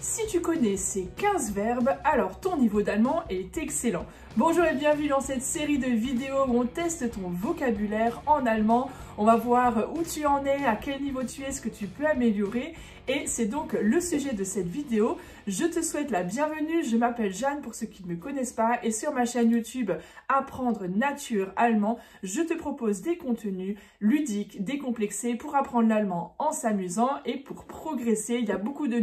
Si tu connais ces 15 verbes, alors ton niveau d'allemand est excellent. Bonjour et bienvenue dans cette série de vidéos où on teste ton vocabulaire en allemand. On va voir où tu en es, à quel niveau tu es, ce que tu peux améliorer. Et c'est donc le sujet de cette vidéo. Je te souhaite la bienvenue, je m'appelle Jeanne pour ceux qui ne me connaissent pas. Et sur ma chaîne YouTube Apprendre Nature Allemand, je te propose des contenus ludiques, décomplexés pour apprendre l'allemand en s'amusant et pour progresser. Il y a beaucoup de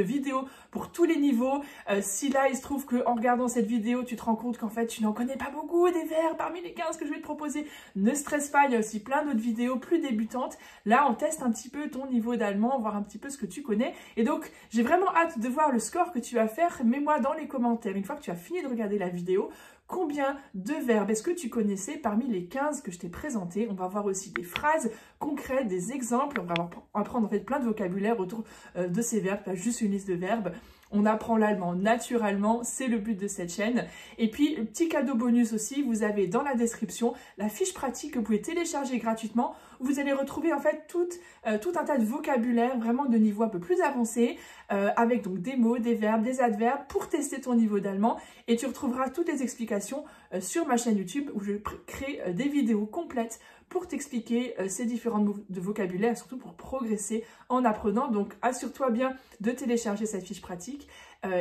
vidéos pour tous les niveaux. Si là, il se trouve qu'en regardant cette vidéo, tu te rends compte qu'en fait, tu n'en connais pas beaucoup des verbes parmi les 15 que je vais te proposer, ne stresse pas, il y a aussi plein d'autres vidéos plus débutantes. Là, on teste un petit peu ton niveau d'allemand, voir un petit peu ce que tu connais. Et donc, j'ai vraiment hâte de voir le score que tu vas faire. Mets-moi dans les commentaires, une fois que tu as fini de regarder la vidéo, combien de verbes est-ce que tu connaissais parmi les 15 que je t'ai présentés? On va voir aussi des phrases concrètes, des exemples. On va apprendre en fait plein de vocabulaire autour de ces verbes, pas juste une liste de verbes. On apprend l'allemand naturellement, c'est le but de cette chaîne. Et puis, petit cadeau bonus aussi, vous avez dans la description la fiche pratique que vous pouvez télécharger gratuitement. Vous allez retrouver en fait tout un tas de vocabulaire vraiment de niveau un peu plus avancé, avec donc des mots, des verbes, des adverbes pour tester ton niveau d'allemand. Et tu retrouveras toutes les explications sur ma chaîne YouTube où je crée des vidéos complètes pour t'expliquer ces différents mots de vocabulaire, surtout pour progresser en apprenant. Donc, assure-toi bien de télécharger cette fiche pratique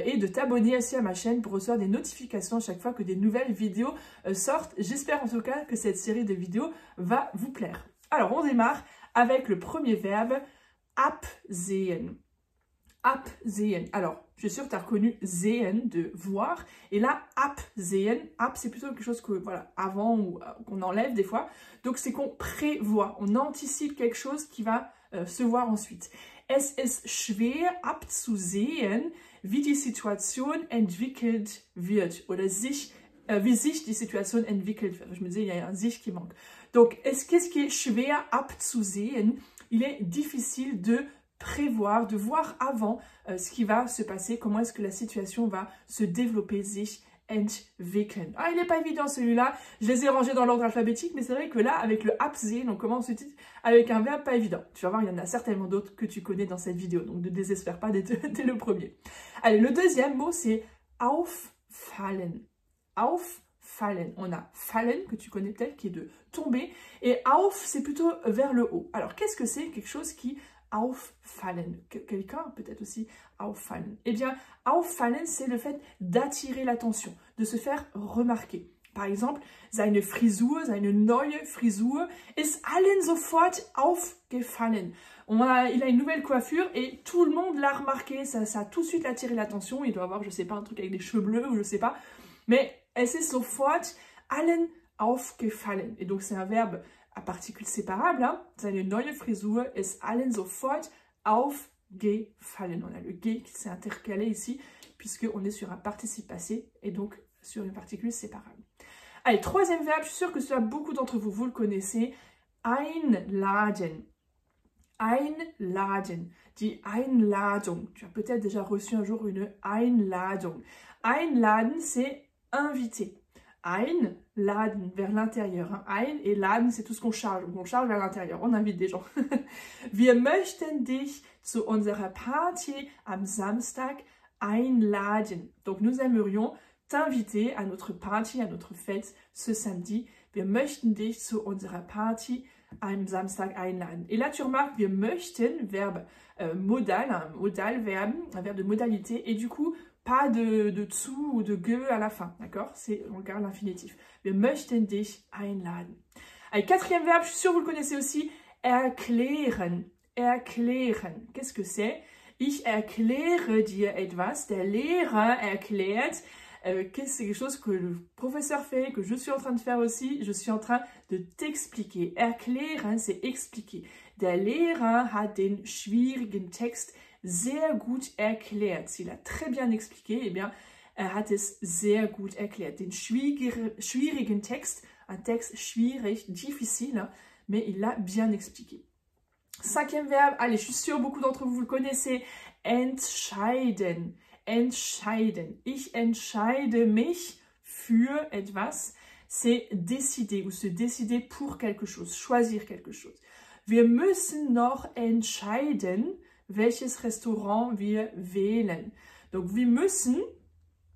et de t'abonner aussi à ma chaîne pour recevoir des notifications à chaque fois que des nouvelles vidéos sortent. J'espère en tout cas que cette série de vidéos va vous plaire. Alors, on démarre avec le premier verbe, absehen. Absehen. Alors, je suis sûre que tu as reconnu sehen, de voir. Et là, absehen, ab, c'est plutôt quelque chose que, voilà, avant ou qu'on enlève des fois. Donc, c'est qu'on prévoit, on anticipe quelque chose qui va se voir ensuite. Es ist schwer abzusehen, wie die Situation entwickelt wird. Oder wie sich die Situation entwickelt wird. Je me disais, il y a un sich qui manque. Donc, qu'est-ce qui est schwer abzusehen? Il est difficile de prévoir, de voir avant ce qui va se passer, comment est-ce que la situation va se développer, sich entwickeln. Ah, il n'est pas évident celui-là, je les ai rangés dans l'ordre alphabétique, mais c'est vrai que là, avec le absehen, on commence avec un verbe pas évident. Tu vas voir, il y en a certainement d'autres que tu connais dans cette vidéo, donc ne désespère pas d'être le premier. Allez, le deuxième mot, c'est auffallen. Auffallen. On a fallen, que tu connais peut-être, qui est de tomber, et auf, c'est plutôt vers le haut. Alors, qu'est-ce que c'est? Quelque chose qui auffallen. Quelqu'un peut-être aussi auffallen. Eh bien, auffallen, c'est le fait d'attirer l'attention, de se faire remarquer. Par exemple, seine Frisur, seine neue Frisur ist allen sofort aufgefallen. Il a une nouvelle coiffure et tout le monde l'a remarqué. Ça a tout de suite attiré l'attention. Il doit avoir, je sais pas, un truc avec des cheveux bleus ou je sais pas. Mais es ist sofort allen aufgefallen. Et donc, c'est un verbe à particules séparables, hein. Seine neue Frisur ist allen sofort aufgefallen. On a le G qui s'est intercalé ici, puisqu'on est sur un participe passé, et donc sur une particule séparable. Allez, troisième verbe, je suis sûre que beaucoup d'entre vous, vous le connaissez, einladen. Einladen, die Einladung. Tu as peut-être déjà reçu un jour une Einladung. Einladen, c'est inviter. Einladen, vers l'intérieur. Hein. Ein et laden, c'est tout ce qu'on charge. On charge vers l'intérieur, on invite des gens. Wir möchten dich zu unserer Party am Samstag einladen. Donc, nous aimerions t'inviter à notre party, à notre fête ce samedi. Wir möchten dich zu unserer Party am Samstag einladen. Et là, tu remarques, wir möchten, verbe modal, un modal-verbe, un verbe de modalité. Et du coup, pas de zu ou de ge à la fin, d'accord? On garde l'infinitif. Wir möchten dich einladen. Allez, quatrième verbe, je suis sûre que vous le connaissez aussi, erklären. Erklären. Qu'est-ce que c'est? Ich erkläre dir etwas. Der Lehrer erklärt. C'est quelque chose que le professeur fait, que je suis en train de faire aussi. Je suis en train de t'expliquer. Erklären, c'est expliquer. Der Lehrer hat den schwierigen Text sehr gut erklärt. S'il a très bien expliqué, eh bien, hat es sehr gut erklärt. Den schwierigen Text, un texte schwierig, difficile, hein, mais il l'a bien expliqué. Cinquième verbe, allez, je suis sûre beaucoup d'entre vous le connaissez, entscheiden. Entscheiden. Ich entscheide mich für etwas. C'est décider ou se décider pour quelque chose, choisir quelque chose. Wir müssen noch entscheiden, welches Restaurant wir wählen. Donc, wir müssen,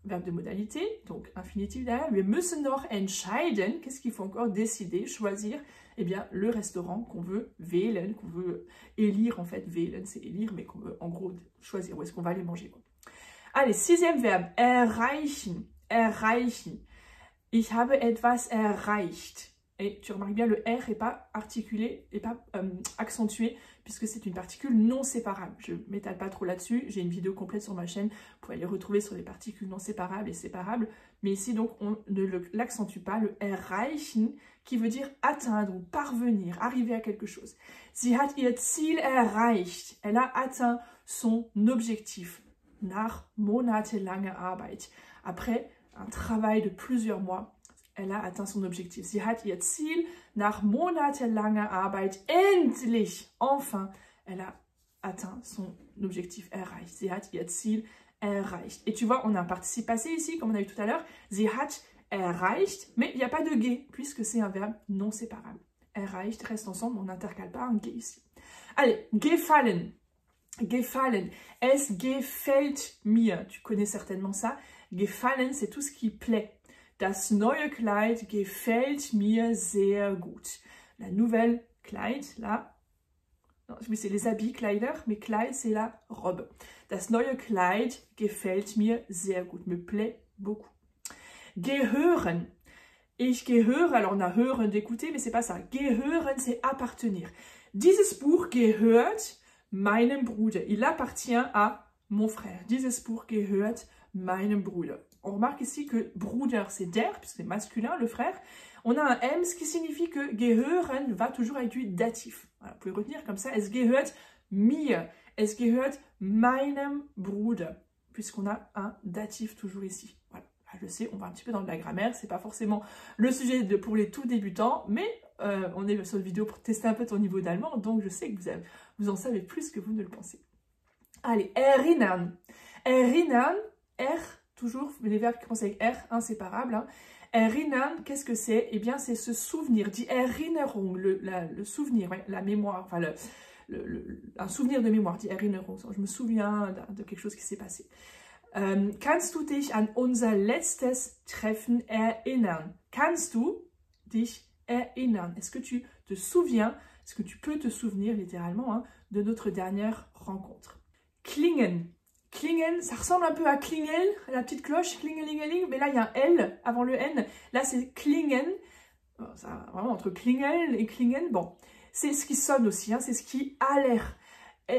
verbe de modalité, donc infinitif derrière, wir müssen noch entscheiden, qu'est-ce qu'il faut encore décider, choisir, eh bien, le restaurant qu'on veut wählen, qu'on veut élire, en fait, wählen, c'est élire, mais qu'on veut, en gros, choisir où est-ce qu'on va aller manger, quoi. Allez, 6e verbe, erreichen, erreichen. Ich habe etwas erreicht. Et tu remarques bien, le R n'est pas articulé, n'est pas accentué, puisque c'est une particule non séparable. Je ne m'étale pas trop là-dessus, j'ai une vidéo complète sur ma chaîne, vous pouvez les retrouver sur les particules non séparables et séparables. Mais ici, donc, on ne l'accentue pas, le erreichen, qui veut dire atteindre ou parvenir, arriver à quelque chose. Sie hat ihr Ziel erreicht. Elle a atteint son objectif. Nach monatelanger Arbeit. Après un travail de plusieurs mois, elle a atteint son objectif. Sie hat ihr Ziel nach monatelanger Arbeit endlich, enfin, elle a atteint son objectif erreicht. Sie hat ihr Ziel erreicht. Et tu vois, on a un participe passé ici, comme on a vu tout à l'heure. Sie hat erreicht, mais il n'y a pas de ge, puisque c'est un verbe non séparable. Erreicht reste ensemble, on n'intercale pas un ge ici. Allez, gefallen. Gefallen. Es gefällt mir. Tu connais certainement ça. Gefallen, c'est tout ce qui plaît. Das neue Kleid gefällt mir sehr gut. La nouvelle Kleid, là, oui, c'est les habits, Kleider, mais Kleid, c'est la robe. Das neue Kleid gefällt mir sehr gut, me plaît beaucoup. Gehören. Ich gehöre, alors on a hören d'écouter, mais c'est pas ça. Gehören, c'est appartenir. Dieses Buch gehört meinem Bruder. Il appartient à mon frère. Dieses Buch gehört meinem Bruder. On remarque ici que Bruder, c'est der, puisque c'est masculin, le frère. On a un M, ce qui signifie que gehören va toujours avec du datif. Voilà, vous pouvez retenir comme ça. Es gehört mir. Es gehört meinem Bruder. Puisqu'on a un datif toujours ici. Voilà. Je sais, on va un petit peu dans de la grammaire. C'est pas forcément le sujet pour les tout débutants, mais on est sur une vidéo pour tester un peu ton niveau d'allemand. Donc, je sais que vous en savez plus que vous ne le pensez. Allez, erinnern. Erinnern, R. Toujours les verbes qui commencent avec R, inséparables. Hein. Erinnern, qu'est-ce que c'est? Eh bien, c'est se souvenir. Die Erinnerung, le souvenir, ouais, la mémoire, enfin, un souvenir de mémoire, die Erinnerung. Je me souviens de quelque chose qui s'est passé. Kannst du dich an unser letztes Treffen erinnern? Kannst du dich erinnern? Est-ce que tu te souviens, est-ce que tu peux te souvenir, littéralement, hein, de notre dernière rencontre? Klingen. Klingen, ça ressemble un peu à klingel, la petite cloche, klingelingeling, mais là il y a un L avant le N. Là c'est klingen, ça, vraiment entre klingel et klingen. Bon, c'est ce qui sonne aussi, hein, c'est ce qui a l'air.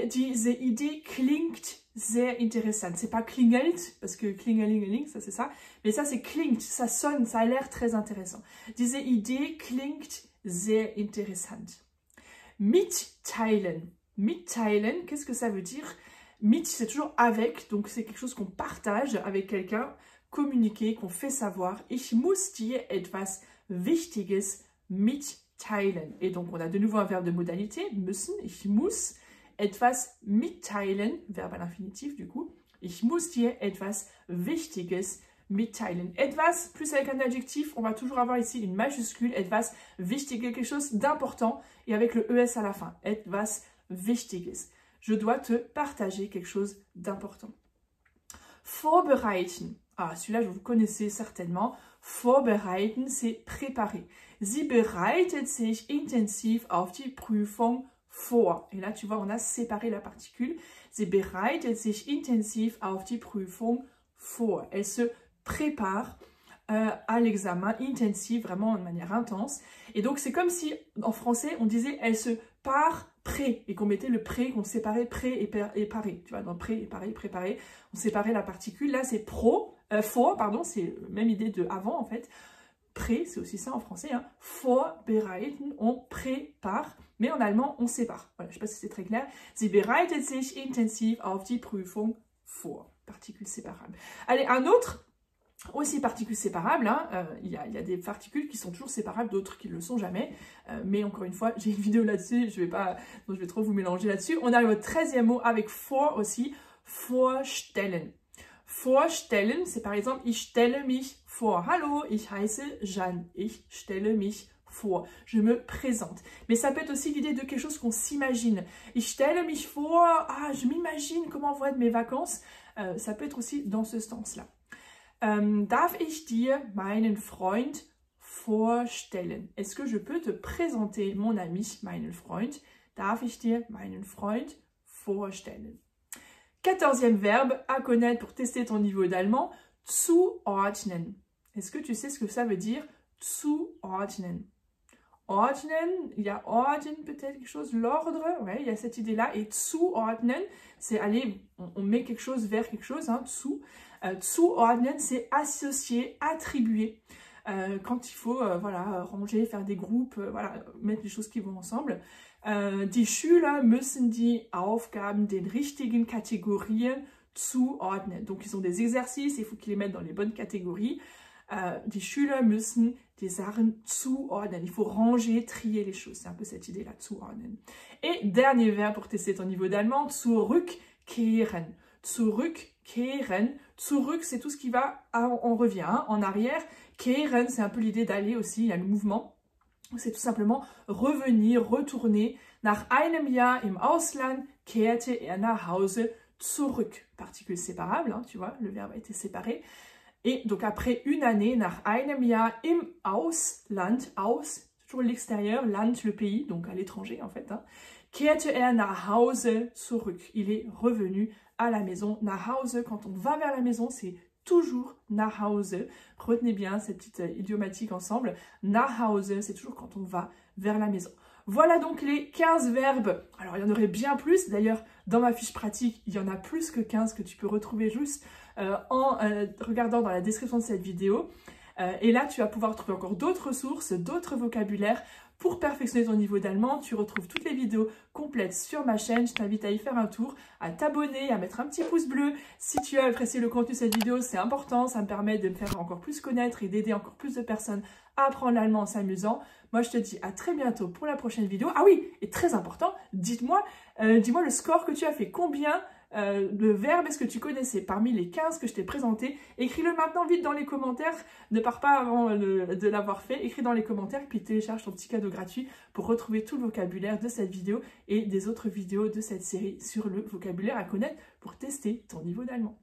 Diese Idee klingt sehr interessant. C'est pas klingelt, parce que klingelingeling, ça c'est ça, mais ça c'est klingt, ça sonne, ça a l'air très intéressant. Diese Idee klingt sehr interessant. Mitteilen. Mitteilen, qu'est-ce que ça veut dire? Mit, c'est toujours avec, donc c'est quelque chose qu'on partage avec quelqu'un, communiquer, qu'on fait savoir. Ich muss dir etwas Wichtiges mitteilen. Et donc on a de nouveau un verbe de modalité, müssen, ich muss etwas mitteilen, verbe à l'infinitif du coup. Ich muss dir etwas Wichtiges mitteilen. Etwas, plus avec un adjectif, on va toujours avoir ici une majuscule, etwas wichtig, quelque chose d'important, et avec le ES à la fin, etwas Wichtiges. Je dois te partager quelque chose d'important. Vorbereiten. Ah, celui-là, vous connaissez certainement. Vorbereiten, c'est préparer. Sie bereitet sich intensiv auf die Prüfung vor. Et là, tu vois, on a séparé la particule. Sie bereitet sich intensiv auf die Prüfung vor. Elle se prépare à l'examen intensif, vraiment de manière intense. Et donc, c'est comme si, en français, on disait « elle se part prêt » et qu'on mettait le prêt, qu'on séparait prêt et paré. Tu vois, dans prêt et paré, préparé, on séparait la particule. Là, c'est vor, pardon, c'est la même idée de avant, en fait. Prêt, c'est aussi ça en français. Hein. Vorbereiten, on prépare, mais en allemand, on sépare. Voilà, je ne sais pas si c'est très clair. Sie bereitet sich intensiv auf die Prüfung vor. Particule séparable. Allez, un autre. Aussi particules séparables, hein. Il y a des particules qui sont toujours séparables, d'autres qui ne le sont jamais. Mais encore une fois, j'ai une vidéo là-dessus, je vais trop vous mélanger là-dessus. On a le 13e mot avec vor aussi, vorstellen. Vorstellen, c'est par exemple, ich stelle mich vor. Hallo, ich heiße Jeanne. Ich stelle mich vor. Je me présente. Mais ça peut être aussi l'idée de quelque chose qu'on s'imagine. Ich stelle mich vor, ah, je m'imagine comment vont être mes vacances. Ça peut être aussi dans ce sens-là. Darf ich dir meinen Freund vorstellen? Est-ce que je peux te présenter mon ami, meinen Freund? Darf ich dir meinen Freund vorstellen? 14e verbe à connaître pour tester ton niveau d'allemand, zuordnen. Est-ce que tu sais ce que ça veut dire, zuordnen? Ordnen, il y a Orden peut-être quelque chose, l'ordre, ouais, il y a cette idée-là. Et zuordnen, c'est aller, on met quelque chose vers quelque chose, hein, zuordnen, c'est associer, attribuer. Quand il faut, voilà, ranger, faire des groupes, voilà, mettre les choses qui vont ensemble. Die Schüler müssen die Aufgaben den richtigen Kategorien zuordnen. Donc, ils ont des exercices, il faut qu'ils les mettent dans les bonnes catégories. Die Schüler müssen die Sachen zuordnen. Il faut ranger, trier les choses. C'est un peu cette idée-là, zuordnen. Et dernier verbe pour tester ton niveau d'allemand, zurückkehren. Zurückkehren. Zurück, c'est tout ce qui va, on revient, hein, en arrière. Kehren, c'est un peu l'idée d'aller aussi, il y a le mouvement. C'est tout simplement revenir, retourner. Nach einem Jahr im Ausland kehrte er nach Hause zurück. Particule séparable, hein, tu vois, le verbe a été séparé. Et donc après une année, nach einem Jahr im Ausland, aus, toujours l'extérieur, Land, le pays, donc à l'étranger en fait, hein, kehrte er nach Hause zurück. Il est revenu à la maison. Nach Hause, quand on va vers la maison, c'est toujours nach Hause. Retenez bien cette petite idiomatique ensemble. Nach Hause, c'est toujours quand on va vers la maison. Voilà donc les 15 verbes. Alors, il y en aurait bien plus. D'ailleurs, dans ma fiche pratique, il y en a plus que 15 que tu peux retrouver juste en regardant dans la description de cette vidéo. Et là, tu vas pouvoir trouver encore d'autres ressources, d'autres vocabulaires pour perfectionner ton niveau d'allemand. Tu retrouves toutes les vidéos complètes sur ma chaîne. Je t'invite à y faire un tour, à t'abonner, à mettre un petit pouce bleu. Si tu as apprécié le contenu de cette vidéo, c'est important. Ça me permet de me faire encore plus connaître et d'aider encore plus de personnes à apprendre l'allemand en s'amusant. Moi, je te dis à très bientôt pour la prochaine vidéo. Ah oui, et très important, dis-moi le score que tu as fait. Combien de verbes est-ce que tu connaissais parmi les 15 que je t'ai présentés? Écris-le maintenant vite dans les commentaires. Ne pars pas avant de l'avoir fait. Écris dans les commentaires, puis télécharge ton petit cadeau gratuit pour retrouver tout le vocabulaire de cette vidéo et des autres vidéos de cette série sur le vocabulaire à connaître pour tester ton niveau d'allemand.